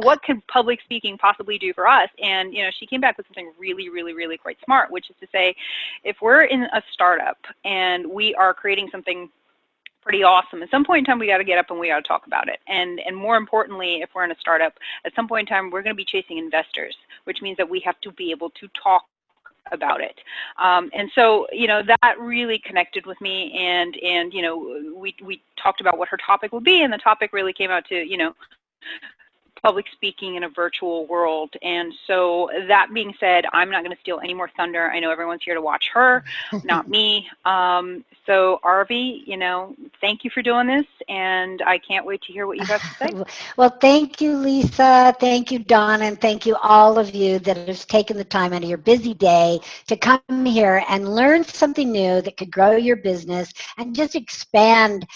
what can public speaking possibly do for us? And, you know, she came back with something really, really, really quite smart, which is to say, if we're in a startup and we are creating something pretty awesome, at some point in time we got to get up and we got to talk about it. And more importantly, if we're in a startup, at some point in time we're going to be chasing investors, which means that we have to be able to talk about it. And so, you know, that really connected with me, and you know, we talked about what her topic would be, and the topic really came out to, you know, public speaking in a virtual world. And so that being said, I'm not going to steal any more thunder. I know everyone's here to watch her, not me. So Arvee, you know, thank you for doing this, and I can't wait to hear what you have to say. Well, thank you, Lisa. Thank you, Donna, and thank you all of you that have taken the time out of your busy day to come here and learn something new that could grow your business and just expand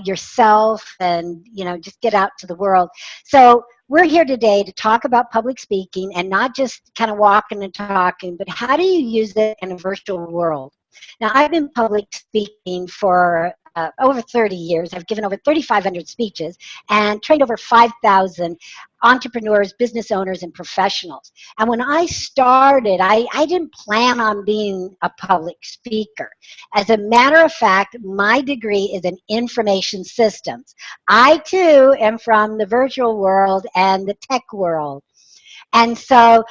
yourself, and, you know, just get out to the world. So we're here today to talk about public speaking, and not just kind of walking and talking, but how do you use it in a virtual world? Now, I've been public speaking for over 30 years. I've given over 3,500 speeches and trained over 5,000 entrepreneurs, business owners, and professionals. And when I started, I didn't plan on being a public speaker. As a matter of fact, my degree is in information systems. I, too, am from the virtual world and the tech world. And so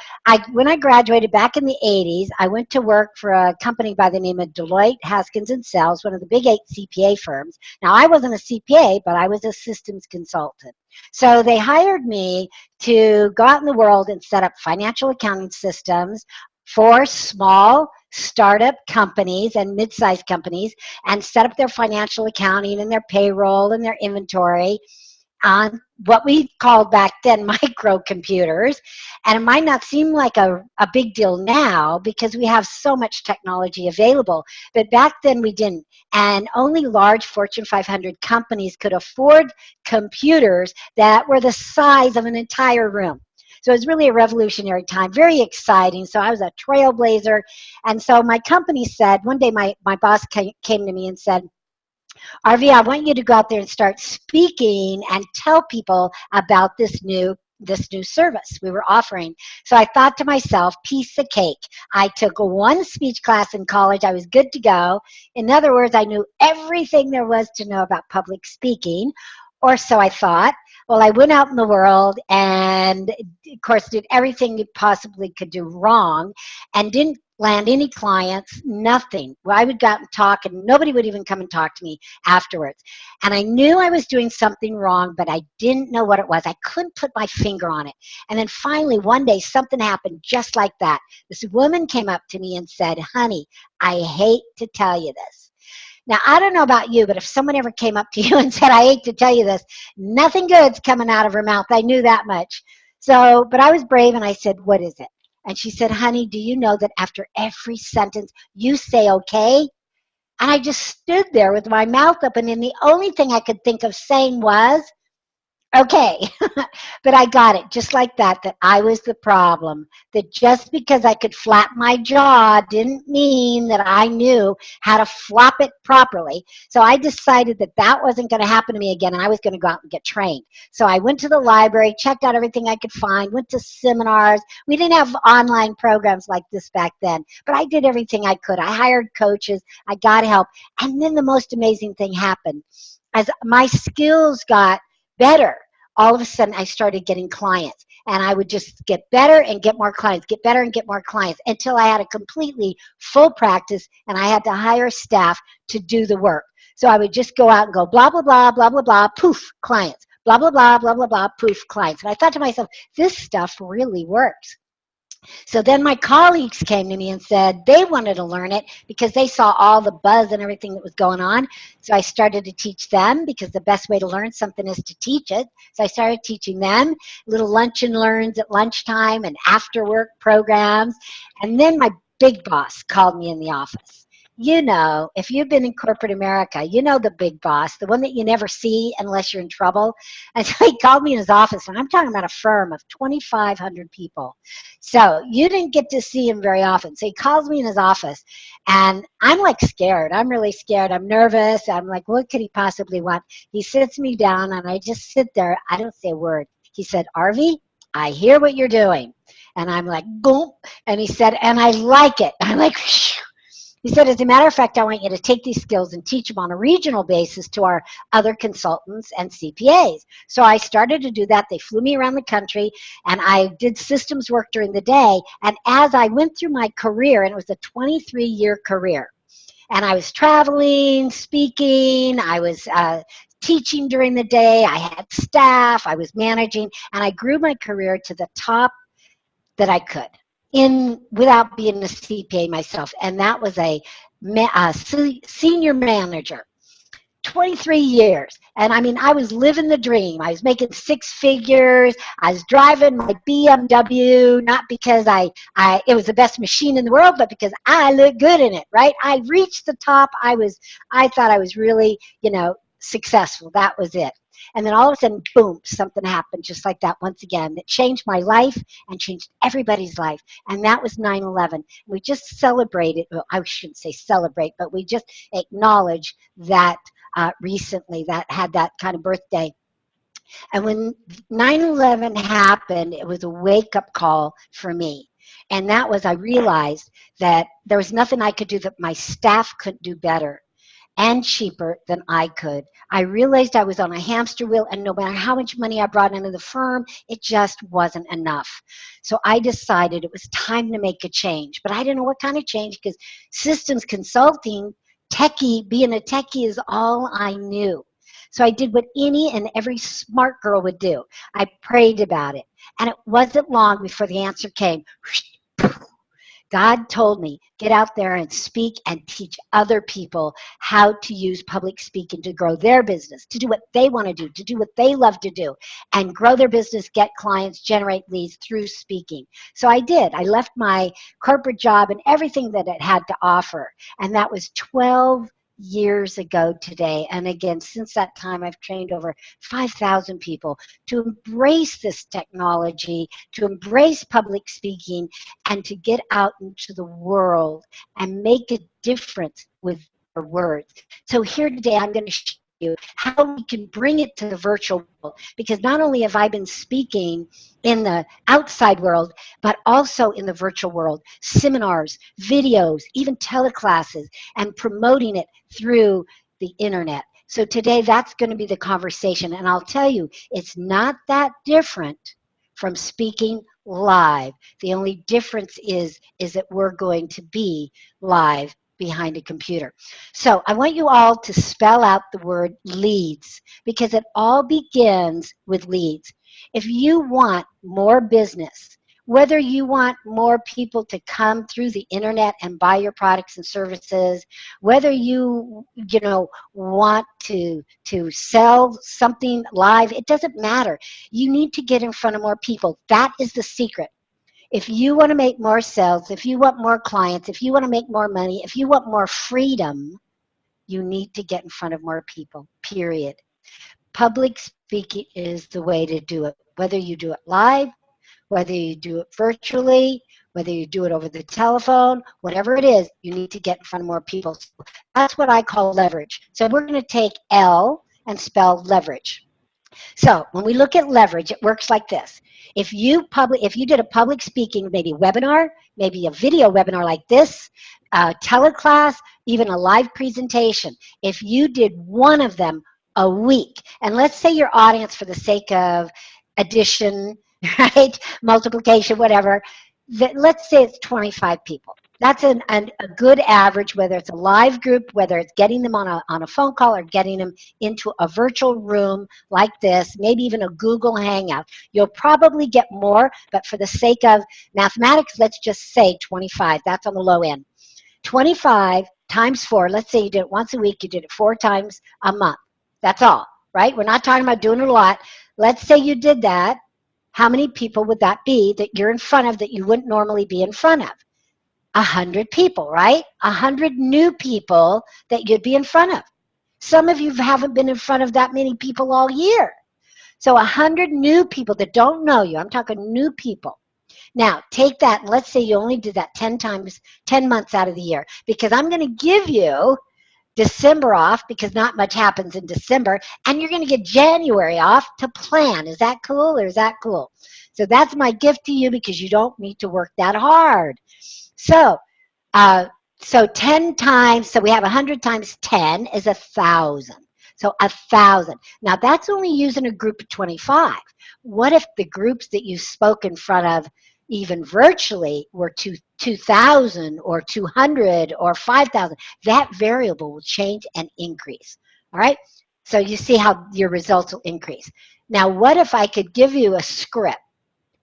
when I graduated back in the 80s, I went to work for a company by the name of Deloitte, Haskins & Sells, one of the big 8 CPA firms. Now, I wasn't a CPA, but I was a systems consultant. So they hired me to go out in the world and set up financial accounting systems for small startup companies and mid-sized companies, and set up their financial accounting and their payroll and their inventory on what we called back then microcomputers. And it might not seem like a big deal now because we have so much technology available, but back then we didn't. And only large Fortune 500 companies could afford computers that were the size of an entire room. So it was really a revolutionary time, very exciting. So I was a trailblazer. And so my company said, one day my boss came to me and said, Arvee, I want you to go out there and start speaking and tell people about this new service we were offering. So I thought to myself, piece of cake. I took one speech class in college. I was good to go. In other words, I knew everything there was to know about public speaking, or so I thought. Well, I went out in the world and, of course, did everything you possibly could do wrong, and didn't land any clients, nothing. Well, I would go out and talk, and nobody would even come and talk to me afterwards. And I knew I was doing something wrong, but I didn't know what it was. I couldn't put my finger on it. And then finally, one day, something happened just like that. This woman came up to me and said, honey, I hate to tell you this. Now, I don't know about you, but if someone ever came up to you and said, I hate to tell you this, nothing good's coming out of her mouth. I knew that much. So, but I was brave, and I said, what is it? And she said, honey, do you know that after every sentence you say okay? And I just stood there with my mouth open, and the only thing I could think of saying was, okay. But I got it just like that I was the problem. That just because I could flap my jaw didn't mean that I knew how to flop it properly. So I decided that wasn't going to happen to me again, and I was going to go out and get trained. So I went to the library, checked out everything I could find, went to seminars. We didn't have online programs like this back then, but I did everything I could. I hired coaches. I got help. And then the most amazing thing happened. As my skills got better, all of a sudden I started getting clients, and I would just get better and get more clients, get better and get more clients, until I had a completely full practice, and I had to hire staff to do the work. So I would just go out and go blah, blah, blah, blah, blah, blah, poof, clients, blah, blah, blah, blah, blah, blah, poof, clients. And I thought to myself, this stuff really works. So then my colleagues came to me and said they wanted to learn it because they saw all the buzz and everything that was going on. So I started to teach them, because the best way to learn something is to teach it. So I started teaching them little lunch and learns at lunchtime and after work programs. And then my big boss called me in the office. You know, if you've been in corporate America, you know the big boss, the one that you never see unless you're in trouble. And so he called me in his office, and I'm talking about a firm of 2,500 people. So you didn't get to see him very often. So he calls me in his office, and I'm like scared. I'm really scared. I'm nervous. I'm like, what could he possibly want? He sits me down, and I just sit there. I don't say a word. He said, Arvee, I hear what you're doing. And I'm like, boom. And he said, and I like it. I'm like, phew. He said, as a matter of fact, I want you to take these skills and teach them on a regional basis to our other consultants and CPAs. So I started to do that. They flew me around the country, and I did systems work during the day. And as I went through my career, and it was a 23-year career, and I was traveling, speaking, I was teaching during the day, I had staff, I was managing, and I grew my career to the top that I could in without being a CPA myself. And that was a senior manager. 23 years. And I mean, I was living the dream. I was making six figures. I was driving my BMW, not because it was the best machine in the world, but because I looked good in it, right? I reached the top. I thought I was really, successful. That was it. And then all of a sudden, boom, something happened just like that once again. That changed my life and changed everybody's life. And that was 9/11. We just celebrated, well, I shouldn't say celebrate, but we just acknowledge that recently that had that kind of birthday. And when 9/11 happened, it was a wake-up call for me. And that was, I realized that there was nothing I could do that my staff couldn't do better and cheaper than I could. I realized I was on a hamster wheel, and no matter how much money I brought into the firm, it just wasn't enough. So I decided it was time to make a change. But I didn't know what kind of change, because systems consulting, being a techie is all I knew. So I did what any and every smart girl would do. I prayed about it. And it wasn't long before the answer came. God told me, get out there and speak and teach other people how to use public speaking to grow their business, to do what they want to do what they love to do, and grow their business, get clients, generate leads through speaking. So I did. I left my corporate job and everything that it had to offer. And that was 12 years ago today. And again, since that time, I've trained over 5,000 people to embrace this technology, to embrace public speaking, and to get out into the world and make a difference with their words. So here today, I'm going to show you how we can bring it to the virtual world, because not only have I been speaking in the outside world, but also in the virtual world, seminars, videos, even teleclasses, and promoting it through the internet. So today, that's going to be the conversation. And I'll tell you, it's not that different from speaking live. The only difference is that we're going to be live behind a computer. So I want you all to spell out the word leads, because it all begins with leads. If you want more business, whether you want more people to come through the internet and buy your products and services, whether you want to sell something live, it doesn't matter. You need to get in front of more people. That is the secret. If you want to make more sales, if you want more clients, if you want to make more money, if you want more freedom, you need to get in front of more people, period. Public speaking is the way to do it. Whether you do it live, whether you do it virtually, whether you do it over the telephone, whatever it is, you need to get in front of more people. So that's what I call leverage. So we're going to take L and spell leverage. So when we look at leverage, it works like this. If you did a public speaking, maybe webinar, maybe a video webinar like this, a teleclass, even a live presentation, if you did one of them a week, and let's say your audience, for the sake of addition, right, multiplication, whatever, let's say it's 25 people. That's a good average, whether it's a live group, whether it's getting them on a phone call or getting them into a virtual room like this, maybe even a Google Hangout. You'll probably get more, but for the sake of mathematics, let's just say 25. That's on the low end. 25 times 4, let's say you did it once a week, you did it 4 times a month. That's all, right? We're not talking about doing it a lot. Let's say you did that. How many people would that be that you're in front of that you wouldn't normally be in front of? 100 people, right? 100 new people that you'd be in front of. Some of you haven't been in front of that many people all year. So 100 new people that don't know you. I'm talking new people. Now, take that, and let's say you only did that 10 months out of the year, because I'm going to give you December off because not much happens in December, and you're going to get January off to plan. Is that cool or is that cool? So that's my gift to you because you don't need to work that hard. So, uh, so 10 times, so we have 100 times 10 is 1,000. So 1,000. Now that's only using a group of 25. What if the groups that you spoke in front of, even virtually, were 2,000 or 200 or 5,000? That variable will change and increase. All right? So you see how your results will increase. Now, what if I could give you a script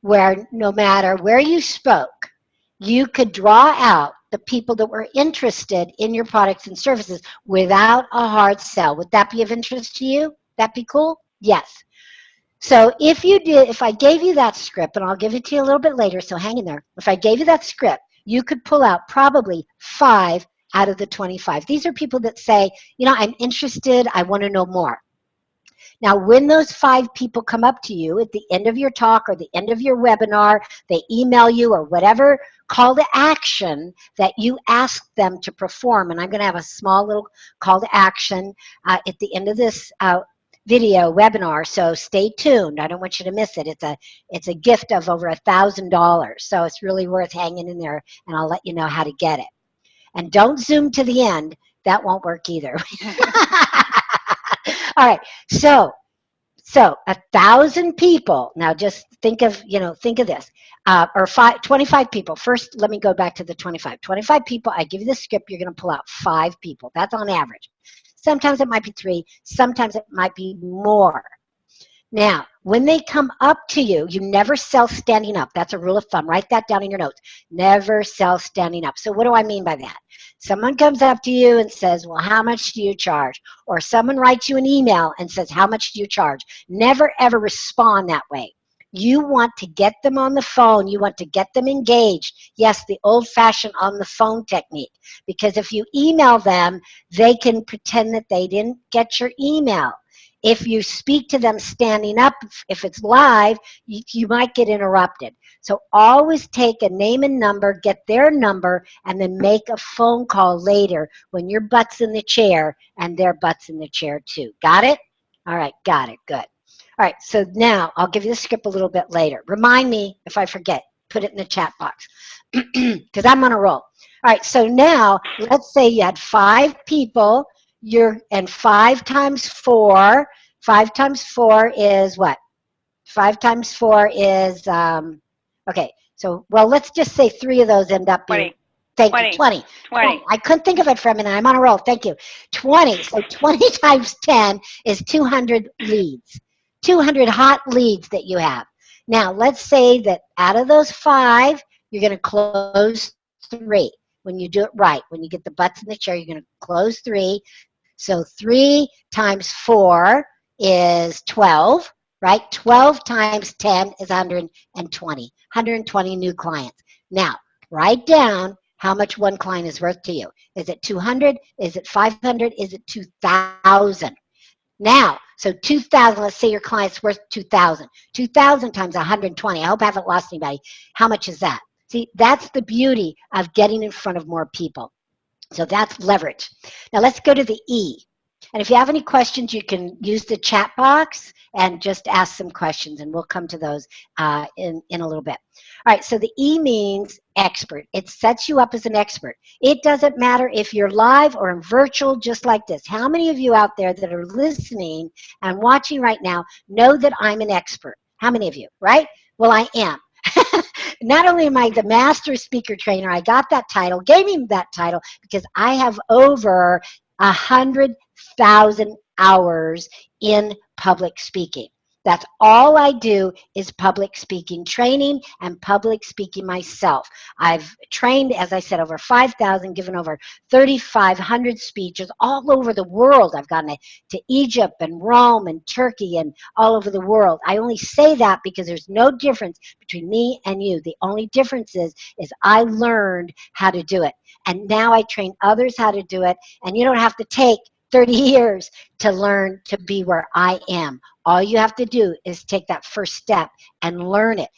where no matter where you spoke, you could draw out the people that were interested in your products and services without a hard sell? Would that be of interest to you? That be cool? Yes. So if you did, if I gave you that script, and I'll give it to you a little bit later, so hang in there. If I gave you that script, you could pull out probably 5 out of the 25. These are people that say, you know, I'm interested, I want to know more. Now, when those 5 people come up to you at the end of your talk or the end of your webinar, they email you or whatever call to action that you ask them to perform, and I'm going to have a small little call to action at the end of this video webinar, so stay tuned. I don't want you to miss it. It's a gift of over $1,000, so it's really worth hanging in there, and I'll let you know how to get it. And don't zoom to the end. That won't work either. All right, so 1,000 people. Now just think of, think of this. Or 25 people. First, let me go back to the 25. 25 people, I give you the script, you're going to pull out 5 people. That's on average. Sometimes it might be 3. Sometimes it might be more. Now, when they come up to you, you never sell standing up. That's a rule of thumb. Write that down in your notes. Never sell standing up. So what do I mean by that? Someone comes up to you and says, well, how much do you charge? Or someone writes you an email and says, how much do you charge? Never, ever respond that way. You want to get them on the phone. You want to get them engaged. Yes, the old-fashioned on the phone technique. Because if you email them, they can pretend that they didn't get your email. If you speak to them standing up, if it's live, you might get interrupted. So always take a name and number, get their number, and then make a phone call later when your butt's in the chair and their butt's in the chair too. Got it? All right, got it. Good. All right, so now I'll give you the script a little bit later. Remind me if I forget. Put it in the chat box because I'm on a roll. All right, so now let's say you had 5 people. And 5 times 4. 5 times 4 is what? 5 times 4 is okay. So let's just say 3 of those end up being 20. Oh, I couldn't think of it for a minute. I'm on a roll. Thank you. 20. So 20 times 10 is 200 leads. 200 hot leads that you have. Now let's say that out of those 5, you're going to close 3. When you do it right, when you get the butts in the chair, you're going to close 3. So 3 times 4 is 12, right? 12 times 10 is 120. 120 new clients. Now, write down how much one client is worth to you. Is it 200? Is it 500? Is it 2,000? Now, so 2,000, let's say your client's worth 2,000. 2,000 times 120. I hope I haven't lost anybody. How much is that? See, that's the beauty of getting in front of more people. So that's leverage. Now let's go to the E. And if you have any questions, you can use the chat box and just ask some questions, and we'll come to those in a little bit. All right, so the E means expert. It sets you up as an expert. It doesn't matter if you're live or in virtual, just like this. How many of you out there that are listening and watching right now know that I'm an expert? How many of you, right? Well, I am. Not only am I the master speaker trainer, I got that title, gave me that title because I have over 100,000 hours in public speaking. That's all I do is public speaking training and public speaking myself. I've trained, as I said, over 5,000, given over 3,500 speeches all over the world. I've gone to Egypt and Rome and Turkey and all over the world. I only say that because there's no difference between me and you. The only difference is I learned how to do it. And now I train others how to do it. And you don't have to take 30 years to learn to be where I am. All you have to do is take that first step and learn it.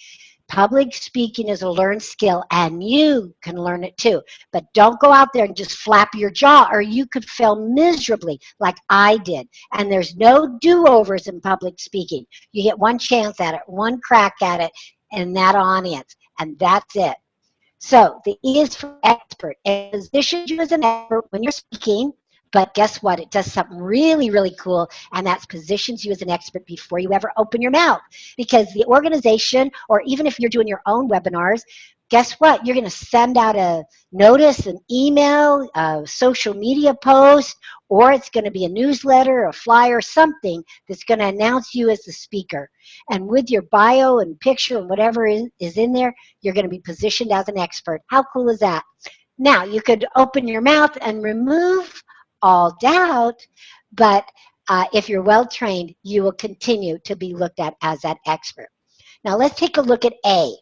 Public speaking is a learned skill, and you can learn it too. But don't go out there and just flap your jaw, or you could fail miserably like I did. And there's no do-overs in public speaking. You get one chance at it, one crack at it in that audience, and that's it. So the E is for expert. It positions you as an expert when you're speaking, but guess what? It does something really, really cool, and that's positions you as an expert before you ever open your mouth. Because the organization, or even if you're doing your own webinars, guess what? You're going to send out a notice, an email, a social media post, or it's going to be a newsletter, a flyer, something that's going to announce you as the speaker. And with your bio and picture and whatever is in there, you're going to be positioned as an expert. How cool is that? Now, you could open your mouth and remove all doubt, but if you're well trained, you will continue to be looked at as that expert. Now, let's take a look at A.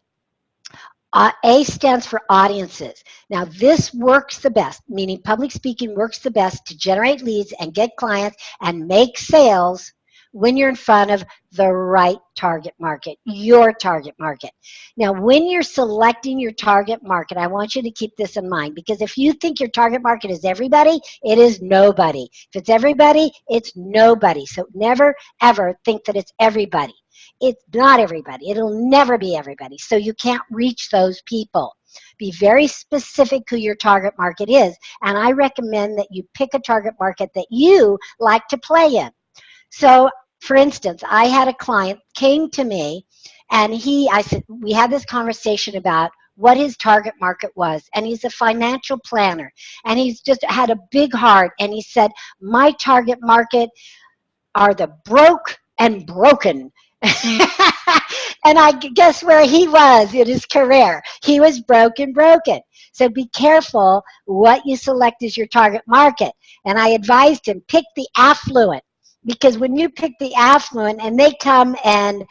A stands for audiences. Now, this works the best, meaning public speaking works the best to generate leads and get clients and make sales when you're in front of the right target market, your target market. Now, when you're selecting your target market, I want you to keep this in mind, because if you think your target market is everybody, it is nobody. If it's everybody, it's nobody. So never, ever think that it's everybody. It's not everybody. It'll never be everybody. So you can't reach those people. Be very specific who your target market is. And I recommend that you pick a target market that you like to play in. So, for instance, I had a client came to me, and I said, we had this conversation about what his target market was, and he's a financial planner, and he's just had a big heart, and he said, my target market are the broke and broken. And I guess where he was in his career. He was broken. So be careful what you select as your target market. And I advised him, pick the affluent. Because when you pick the affluent and they come and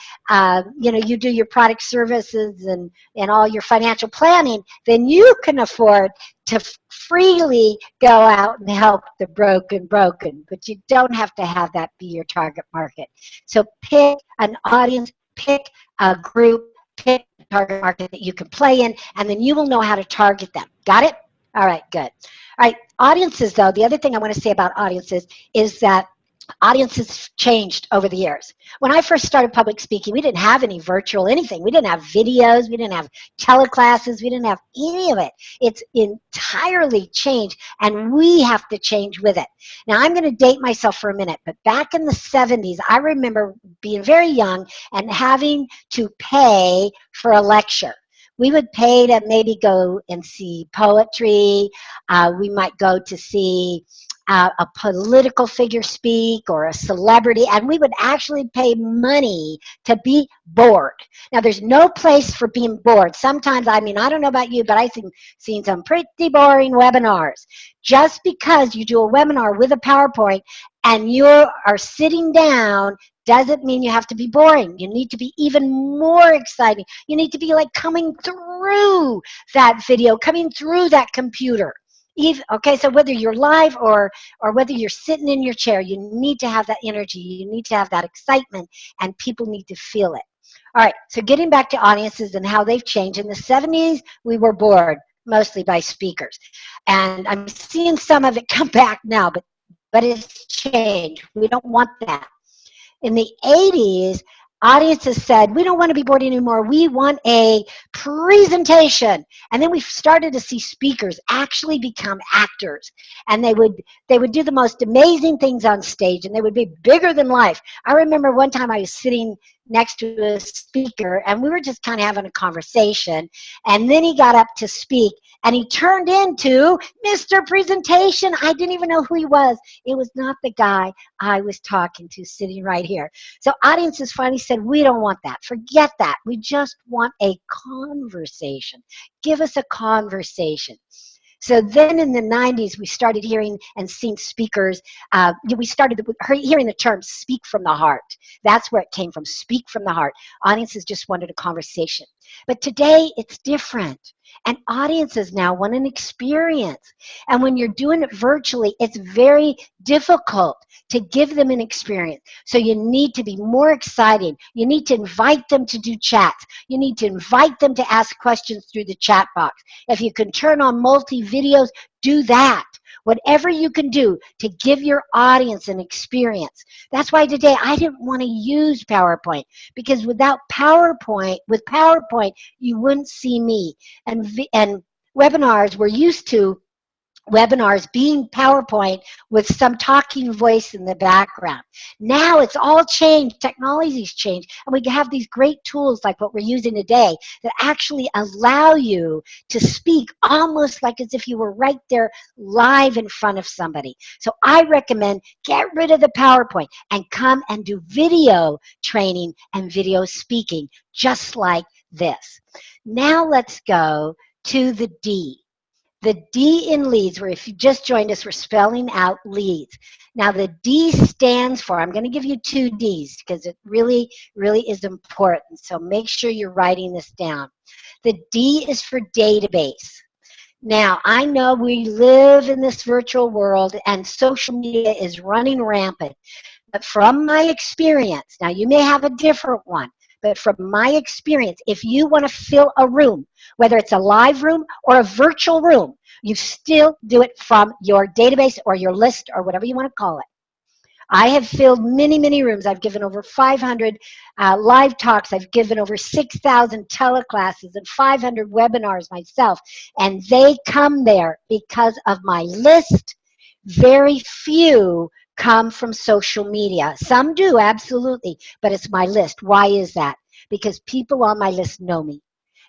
you do your product services and all your financial planning, then you can afford to freely go out and help the broken. But you don't have to have that be your target market. So pick an audience, pick a group, pick a target market that you can play in, and then you will know how to target them. Got it? All right, good. All right, audiences, though, the other thing I want to say about audiences is that audiences changed over the years. When I first started public speaking, we didn't have any virtual anything. We didn't have videos. We didn't have teleclasses. We didn't have any of it. It's entirely changed, and we have to change with it. Now, I'm going to date myself for a minute, but back in the 70s, I remember being very young and having to pay for a lecture. We would pay to maybe go and see poetry. We might go to see a political figure speak or a celebrity, and we would actually pay money to be bored. Now, there's no place for being bored. Sometimes, I don't know about you, but I've seen some pretty boring webinars. Just because you do a webinar with a PowerPoint and you are sitting down doesn't mean you have to be boring. You need to be even more exciting. You need to be like coming through that video, coming through that computer. Okay, so whether you're live or whether you're sitting in your chair, you need to have that energy. You need to have that excitement, and people need to feel it. All right, so getting back to audiences and how they've changed. In the 70s, we were bored mostly by speakers. And I'm seeing some of it come back now, but it's changed. We don't want that. In the 80s, audiences said, we don't want to be bored anymore. We want a presentation. And then we started to see speakers actually become actors. And they would do the most amazing things on stage, and they would be bigger than life. I remember one time I was sitting next to a speaker, and we were just kind of having a conversation. And then he got up to speak, and he turned into Mr. Presentation. I didn't even know who he was. It was not the guy I was talking to sitting right here. So audiences finally said, we don't want that. Forget that. We just want a conversation. Give us a conversation. So then in the 90s, we started hearing and seeing speakers. We started hearing the term speak from the heart. That's where it came from, speak from the heart. Audiences just wanted a conversation. But today it's different. And audiences now want an experience. And when you're doing it virtually, it's very difficult to give them an experience. So you need to be more exciting. You need to invite them to do chats. You need to invite them to ask questions through the chat box. If you can turn on multi-videos, do that. Whatever you can do to give your audience an experience. That's why today I didn't want to use PowerPoint, because with PowerPoint, you wouldn't see me. And webinars, we're used to webinars being PowerPoint with some talking voice in the background. Now it's all changed. Technology's changed. And we have these great tools like what we're using today that actually allow you to speak almost like as if you were right there live in front of somebody. So I recommend get rid of the PowerPoint and come and do video training and video speaking just like this. Now let's go to the D. The D in leads, where if you just joined us, we're spelling out leads. Now the D stands for, I'm going to give you two Ds because it really, really is important. So make sure you're writing this down. The D is for database. Now, I know we live in this virtual world and social media is running rampant. But from my experience, now you may have a different one, but from my experience, if you want to fill a room, whether it's a live room or a virtual room, you still do it from your database or your list or whatever you want to call it. I have filled many, many rooms. I've given over 500 live talks. I've given over 6,000 teleclasses and 500 webinars myself. And they come there because of my list. Very few come from social media. Some do, absolutely, but it's my list. Why is that? Because people on my list know me.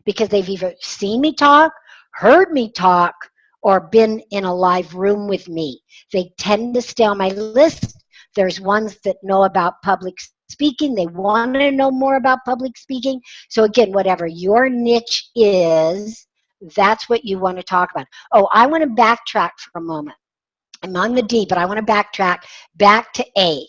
Because they've either seen me talk, heard me talk, or been in a live room with me. They tend to stay on my list. There's ones that know about public speaking. They want to know more about public speaking. So again, whatever your niche is, that's what you want to talk about. Oh, I want to backtrack for a moment. I'm on the D, but I want to backtrack back to A.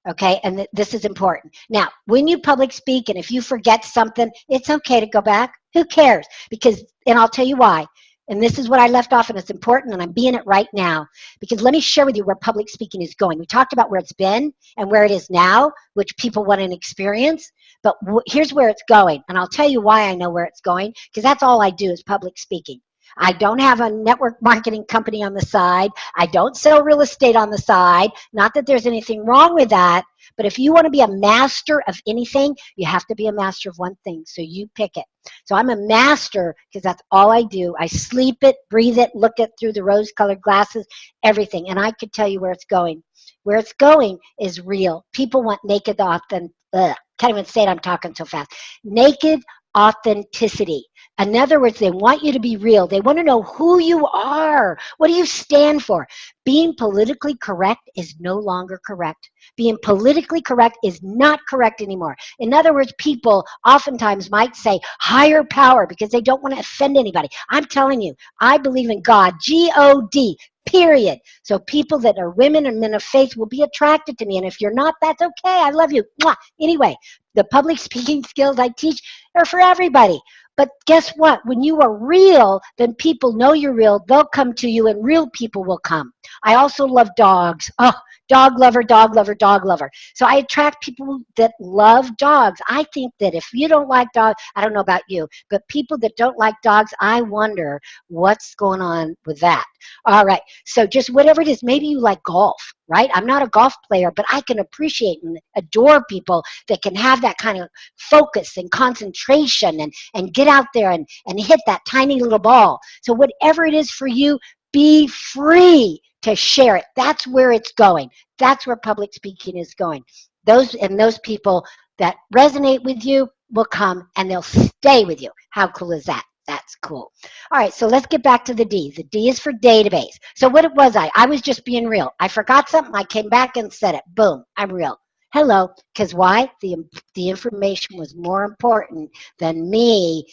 Okay, and this is important. Now, when you public speak, and if you forget something, it's okay to go back. Who cares? Because, and I'll tell you why. And this is what I left off, and it's important, and I'm being it right now. Because let me share with you where public speaking is going. We talked about where it's been and where it is now, which people want an experience. But here's where it's going, and I'll tell you why I know where it's going, because that's all I do is public speaking. I don't have a network marketing company on the side. I don't sell real estate on the side. Not that there's anything wrong with that, but if you want to be a master of anything, you have to be a master of one thing. So you pick it. So I'm a master because that's all I do. I sleep it, breathe it, look it through the rose-colored glasses, everything. And I could tell you where it's going. Where it's going is real. People want naked, authentic. Can't even say it, I'm talking so fast. Naked authenticity. In other words, they want you to be real. They want to know who you are. What do you stand for? Being politically correct is no longer correct. Being politically correct is not correct anymore. In other words, people oftentimes might say higher power because they don't want to offend anybody. I'm telling you, I believe in God, G-O-D, period. So people that are women and men of faith will be attracted to me. And if you're not, that's okay. I love you. Mwah. Anyway, the public speaking skills I teach are for everybody. But guess what? When you are real, then people know you're real. They'll come to you and real people will come. I also love dogs. Oh, dog lover, dog lover, dog lover. So I attract people that love dogs. I think that if you don't like dogs, I don't know about you, but people that don't like dogs, I wonder what's going on with that. All right. So just whatever it is, maybe you like golf, right? I'm not a golf player, but I can appreciate and adore people that can have that kind of focus and concentration and get out there and hit that tiny little ball. So whatever it is for you, be free to share it. That's where it's going. That's where public speaking is going. Those people that resonate with you will come and they'll stay with you. How cool is that? That's cool. All right, so let's get back to the D. The D is for database. So what was I? I was just being real. I forgot something. I came back and said it. Boom, I'm real. Hello, because why? The information was more important than me,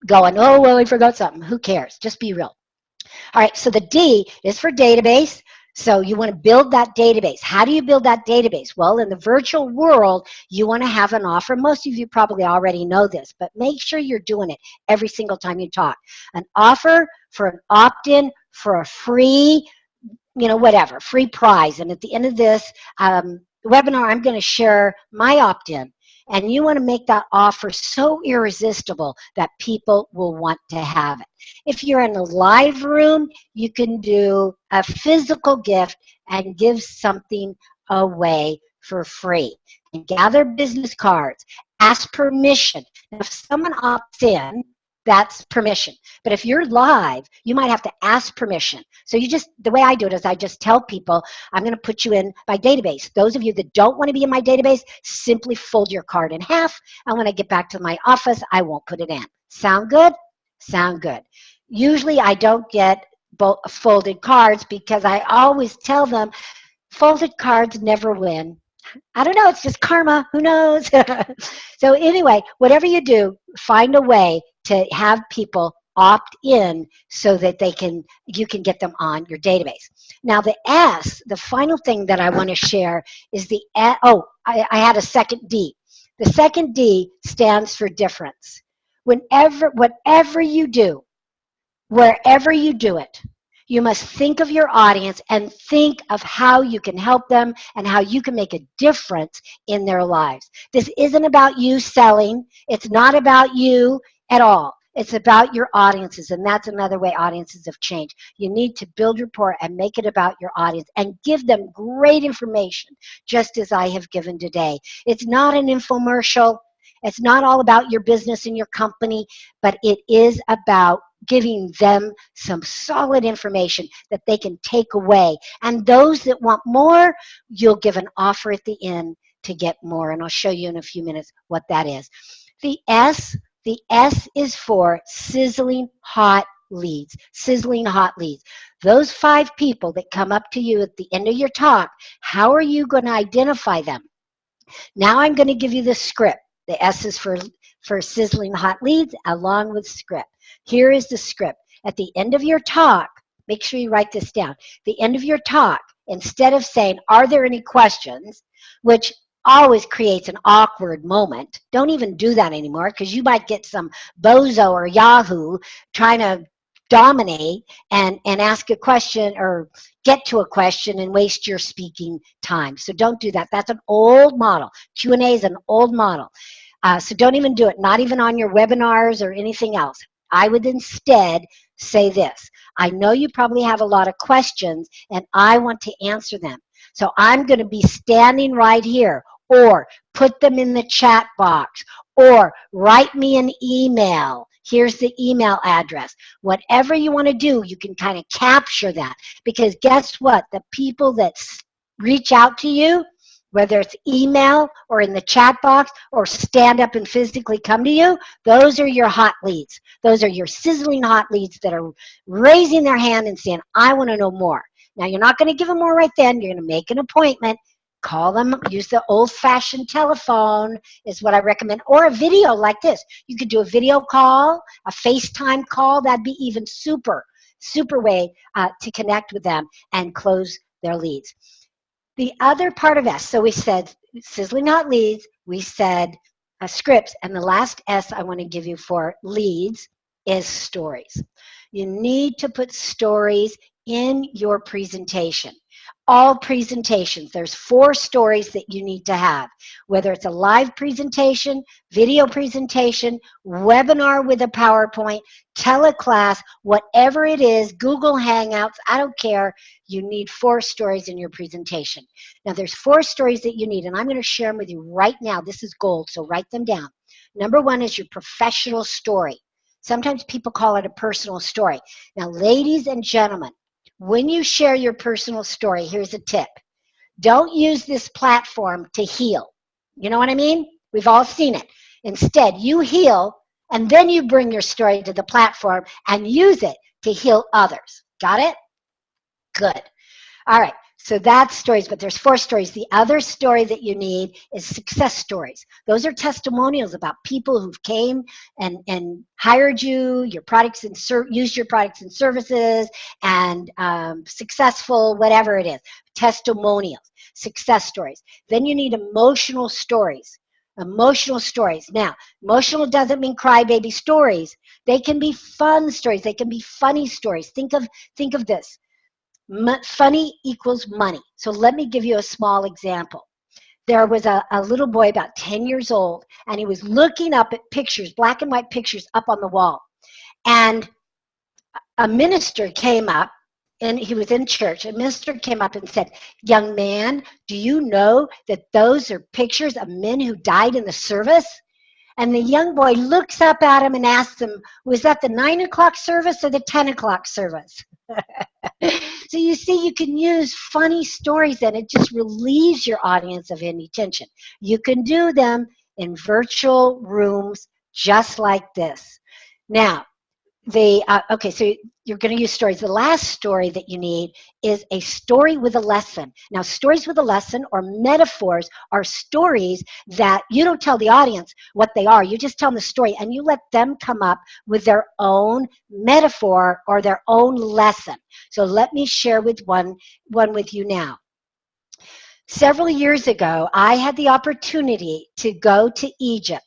going, oh, well, I forgot something. Who cares? Just be real. All right, so the D is for database. So you want to build that database. How do you build that database? Well, in the virtual world, you want to have an offer. Most of you probably already know this, but make sure you're doing it every single time you talk. An offer for an opt-in for a free, whatever, free prize. And at the end of this webinar, I'm going to share my opt-in. And you want to make that offer so irresistible that people will want to have it. If you're in a live room, you can do a physical gift and give something away for free. And gather business cards. Ask permission. Now, if someone opts in, that's permission. But if you're live, you might have to ask permission. So the way I do it is I just tell people, I'm going to put you in my database. Those of you that don't want to be in my database, simply fold your card in half. And when I get back to my office, I won't put it in. Sound good? Sound good. Usually I don't get folded cards because I always tell them folded cards never win. I don't know, it's just karma, who knows? So anyway, whatever you do, find a way to have people opt in so that you can get them on your database. Now the S, the final thing that I want to share is I had a second D. The second D stands for difference. Whatever you do, wherever you do it, you must think of your audience and think of how you can help them and how you can make a difference in their lives. This isn't about you selling. It's not about you at all. It's about your audiences, and that's another way audiences have changed. You need to build rapport and make it about your audience and give them great information, just as I have given today. It's not an infomercial. It's not all about your business and your company, but it is about giving them some solid information that they can take away. And those that want more, you'll give an offer at the end to get more. And I'll show you in a few minutes what that is. The S is for sizzling hot leads. Sizzling hot leads. Those 5 people that come up to you at the end of your talk, how are you going to identify them? Now I'm going to give you the script. The S is for sizzling hot leads along with script. Here is the script. At the end of your talk, make sure you write this down. The end of your talk, instead of saying, are there any questions, which always creates an awkward moment. Don't even do that anymore because you might get some bozo or yahoo trying to dominate and ask a question or get to a question and waste your speaking time. So don't do that. That's an old model. Q&A is an old model. So don't even do it, not even on your webinars or anything else. I would instead say this. I know you probably have a lot of questions and I want to answer them. So I'm going to be standing right here, or put them in the chat box, or write me an email. Here's the email address. Whatever you want to do, you can kind of capture that. Because guess what? The people that reach out to you, whether it's email or in the chat box or stand up and physically come to you, those are your hot leads. Those are your sizzling hot leads that are raising their hand and saying, I want to know more. Now, you're not going to give them more right then. You're going to make an appointment. Call them, use the old-fashioned telephone is what I recommend, or a video like this. You could do a video call, a FaceTime call. That'd be even super way to connect with them and close their leads. The other part of S, so we said sizzling hot leads, we said scripts, and the last S I want to give you for leads is stories. You need to put stories in your presentation. All presentations, there's 4 stories that you need to have, whether it's a live presentation, video presentation, webinar with a PowerPoint, teleclass, whatever it is, Google Hangouts, I don't care, you need 4 stories in your presentation. Now there's 4 stories that you need, and I'm going to share them with you right now. This is gold, so write them down. Number 1 is your professional story. Sometimes people call it a personal story. Now, ladies and gentlemen, when you share your personal story, here's a tip. Don't use this platform to heal. You know what I mean? We've all seen it. Instead, you heal, and then you bring your story to the platform and use it to heal others. Got it? Good. All right. So that's stories, but there's 4 stories. The other story that you need is success stories. Those are testimonials about people who've came and hired you, your products and used your products and services, and successful, whatever it is. Testimonials, success stories. Then you need emotional stories. Emotional stories. Now, emotional doesn't mean crybaby stories. They can be fun stories. They can be funny stories. Think of this. Funny equals money. So let me give you a small example. There was a little boy about 10 years old, and he was looking up at pictures, black and white pictures up on the wall. And a minister came up, and he was in church. A minister came up and said, "Young man, do you know that those are pictures of men who died in the service?" And the young boy looks up at him and asks him, "Was that the 9 o'clock service or the 10 o'clock service?" So you see, you can use funny stories and it just relieves your audience of any tension. You can do them in virtual rooms just like this. Now, okay, so you're going to use stories. The last story that you need is a story with a lesson. Now, stories with a lesson or metaphors are stories that you don't tell the audience what they are. You just tell them the story and you let them come up with their own metaphor or their own lesson. So let me share one with you now. Several years ago, I had the opportunity to go to Egypt.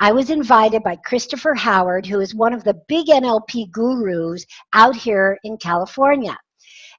I was invited by Christopher Howard, who is one of the big NLP gurus out here in California.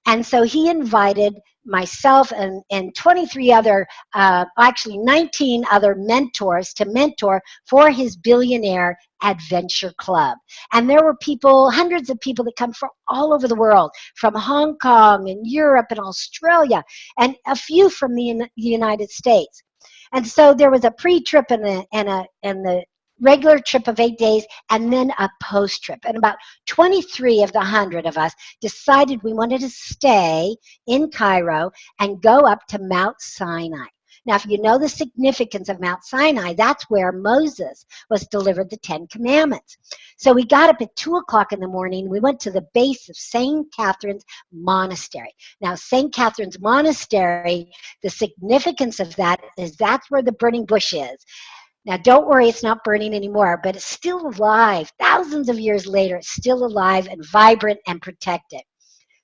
And so he invited myself and 23 other, actually 19 other mentors to mentor for his Billionaire Adventure Club. And there were people, hundreds of people that come from all over the world, from Hong Kong and Europe and Australia, and a few from the United States. And so there was a pre-trip and the regular trip of 8 days, and then a post-trip. And about 23 of the 100 of us decided we wanted to stay in Cairo and go up to Mount Sinai. Now, if you know the significance of Mount Sinai, that's where Moses was delivered the 10 Commandments. So we got up at 2 o'clock in the morning. We went to the base of St. Catherine's Monastery. Now, St. Catherine's Monastery, the significance of that is that's where the burning bush is. Now, don't worry, it's not burning anymore, but it's still alive. Thousands of years later, it's still alive and vibrant and protected.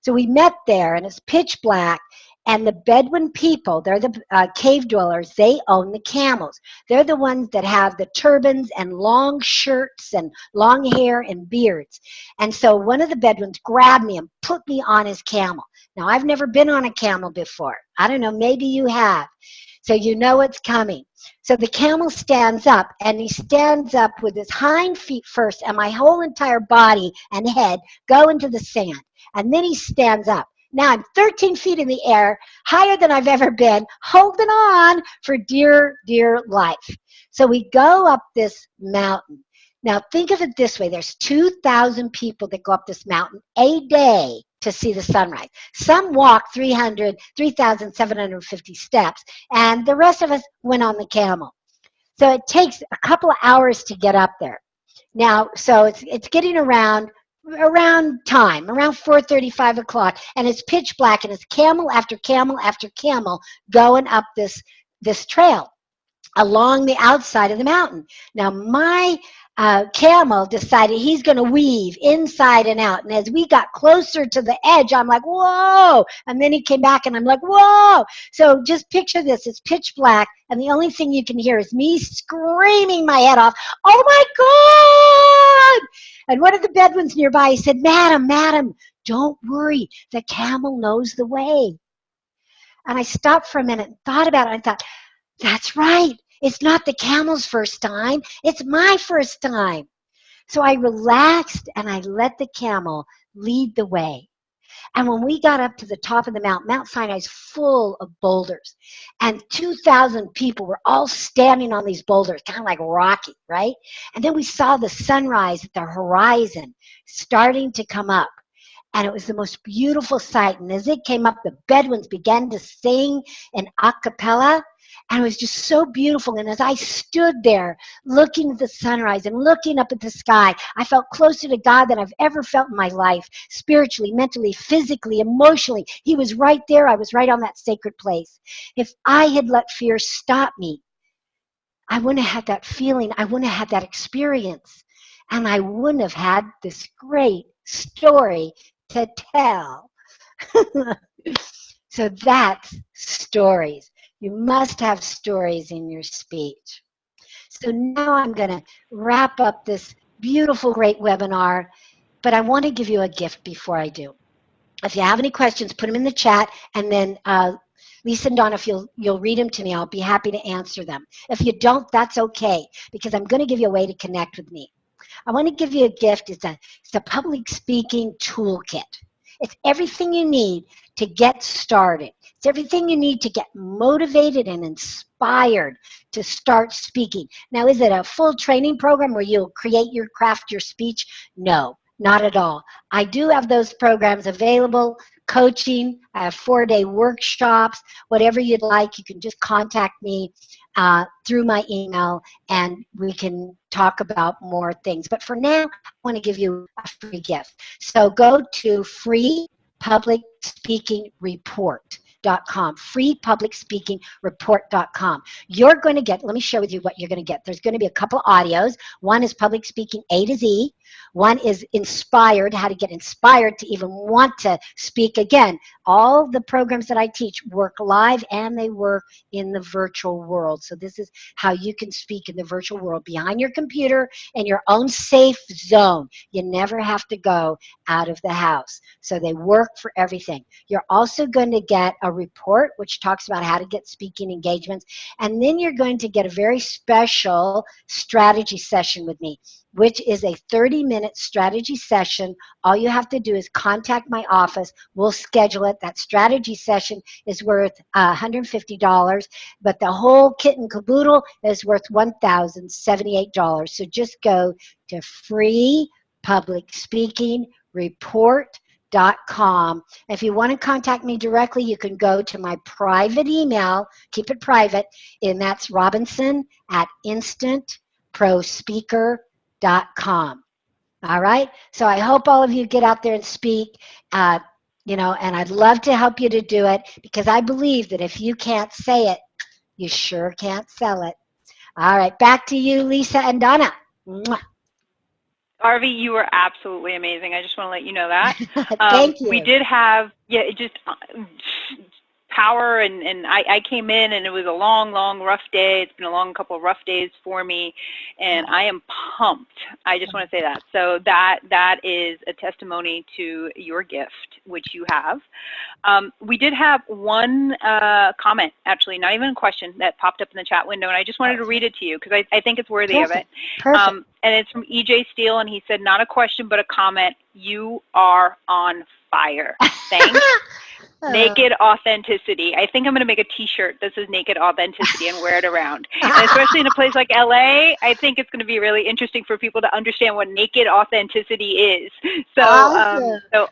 So we met there, and it's pitch black, and the Bedouin people, they're the cave dwellers, they own the camels. They're the ones that have the turbans and long shirts and long hair and beards. And so one of the Bedouins grabbed me and put me on his camel. Now, I've never been on a camel before. I don't know, maybe you have. So you know it's coming. So the camel stands up, and he stands up with his hind feet first, and my whole entire body and head go into the sand. And then he stands up. Now I'm 13 feet in the air, higher than I've ever been, holding on for dear, dear life. So we go up this mountain. Now think of it this way. There's 2,000 people that go up this mountain a day to see the sunrise. Some walk 3,750 steps, and the rest of us went on the camel. So it takes a couple of hours to get up there. Now, so it's getting around time, around 4:30, 5 o'clock, and it's pitch black, and it's camel after camel after camel going up this trail along the outside of the mountain. Now, my camel decided he's going to weave inside and out. And as we got closer to the edge, I'm like, whoa. And then he came back and I'm like, whoa. So just picture this. It's pitch black. And the only thing you can hear is me screaming my head off. Oh my God. And one of the Bedouins nearby, he said, Madam, don't worry. The camel knows the way. And I stopped for a minute and thought about it. I thought, that's right. It's not the camel's first time. It's my first time. So I relaxed and I let the camel lead the way. And when we got up to the top of the mountain, Mount Sinai is full of boulders. And 2,000 people were all standing on these boulders, kind of like Rocky, right? And then we saw the sunrise at the horizon starting to come up. And it was the most beautiful sight. And as it came up, the Bedouins began to sing in a cappella. And it was just so beautiful. And as I stood there looking at the sunrise and looking up at the sky, I felt closer to God than I've ever felt in my life, spiritually, mentally, physically, emotionally. He was right there. I was right on that sacred place. If I had let fear stop me, I wouldn't have had that feeling. I wouldn't have had that experience. And I wouldn't have had this great story to tell. So that's stories. You must have stories in your speech. So now I'm going to wrap up this beautiful, great webinar, but I want to give you a gift before I do. If you have any questions, put them in the chat, and then Lisa and Donna, if you'll read them to me, I'll be happy to answer them. If you don't, that's okay, because I'm going to give you a way to connect with me. I want to give you a gift. It's a public speaking toolkit. It's everything you need to get started. It's everything you need to get motivated and inspired to start speaking. Now, is it a full training program where you'll craft your speech? No, not at all. I do have those programs available. Coaching, I have 4-day workshops, whatever you'd like. You can just contact me through my email, and we can talk about more things. But for now, I want to give you a free gift. So go to freepublicspeakingreport.com, freepublicspeakingreport.com. You're going to get, let me share with you what you're going to get. There's going to be a couple audios. One is public speaking A to Z. One is inspired, how to get inspired to even want to speak again. All the programs that I teach work live and they work in the virtual world. So this is how you can speak in the virtual world behind your computer in your own safe zone. You never have to go out of the house. So they work for everything. You're also going to get a report which talks about how to get speaking engagements. And then you're going to get a very special strategy session with me, which is a 30-minute strategy session. All you have to do is contact my office. We'll schedule it. That strategy session is worth $150, but the whole kit and caboodle is worth $1,078. So just go to freepublicspeakingreport.com. If you want to contact me directly, you can go to my private email, keep it private, and that's robinson@instantprospeaker.com. All right. So I hope all of you get out there and speak, and I'd love to help you to do it, because I believe that if you can't say it, you sure can't sell it. All right. Back to you, Lisa and Donna. Mwah. Arvee, you were absolutely amazing. I just want to let you know that. Thank you. We did have, power, and I came in and it was a long, rough day. It's been a long couple of rough days for me, and I am pumped. I just want to say that. So that is a testimony to your gift, which you have. We did have one comment, actually, not even a question, that popped up in the chat window, and I just wanted to read it to you because I think it's worthy of it. Perfect. And it's from EJ Steele, and he said, not a question, but a comment. You are on fire. Thanks. Naked authenticity. I think I'm going to make a t-shirt that says naked authenticity and wear it around. And especially in a place like LA, I think it's going to be really interesting for people to understand what naked authenticity is. So, awesome. so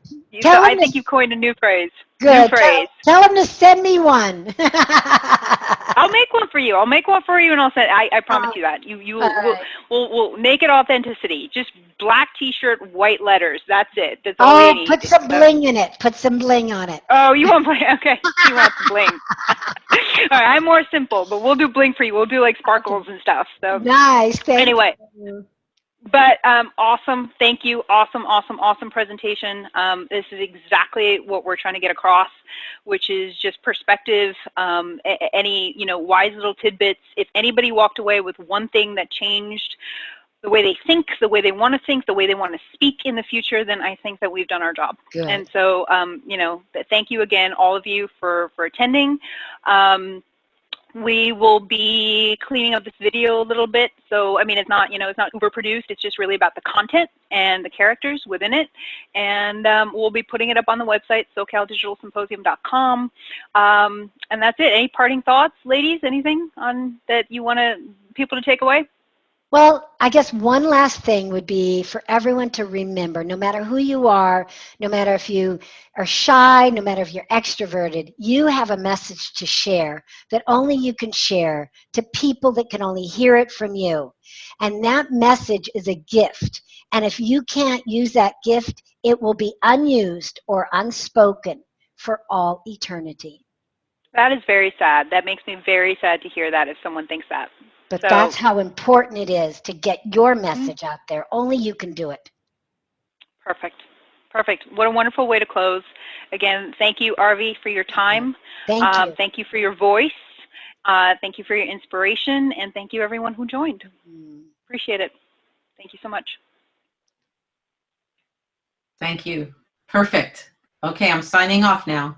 I think you coined a new phrase. Good. New phrase. Tell them to send me one. I'll make one for you. I'll make one for you, and I'll send. I promise you that. We'll naked authenticity. Just black T-shirt, white letters. That's it. That's all we need. Put some bling in it. Put some bling on it. Oh, you want bling? Okay, you want bling. All right, I'm more simple, but we'll do bling for you. We'll do like sparkles and stuff. So nice. Anyway. But awesome. Thank you. Awesome presentation. This is exactly what we're trying to get across, which is just perspective, any, wise little tidbits. If anybody walked away with one thing that changed the way they think, the way they want to think, the way they want to speak in the future, then I think that we've done our job. Good. And so, thank you again, all of you, for attending. We will be cleaning up this video a little bit. So, I mean, it's not uber produced. It's just really about the content and the characters within it. And we'll be putting it up on the website, SoCalDigitalSymposium.com. And that's it. Any parting thoughts, ladies? Anything that you want people to take away? Well, I guess one last thing would be for everyone to remember, no matter who you are, no matter if you are shy, no matter if you're extroverted, you have a message to share that only you can share to people that can only hear it from you. And that message is a gift. And if you can't use that gift, it will be unused or unspoken for all eternity. That is very sad. That makes me very sad to hear that if someone thinks that. But that's So, how important it is to get your mhm, message out there. Only you can do it. perfect. Perfect. What a wonderful way to close. Again, thank you, Arvee, for your Yeah. time. Thank you. Thank you for your voice. Thank you for your inspiration. And thank you, everyone who joined. Mm. Appreciate it. Thank you so much. Thank you. Perfect. Okay, I'm signing off now.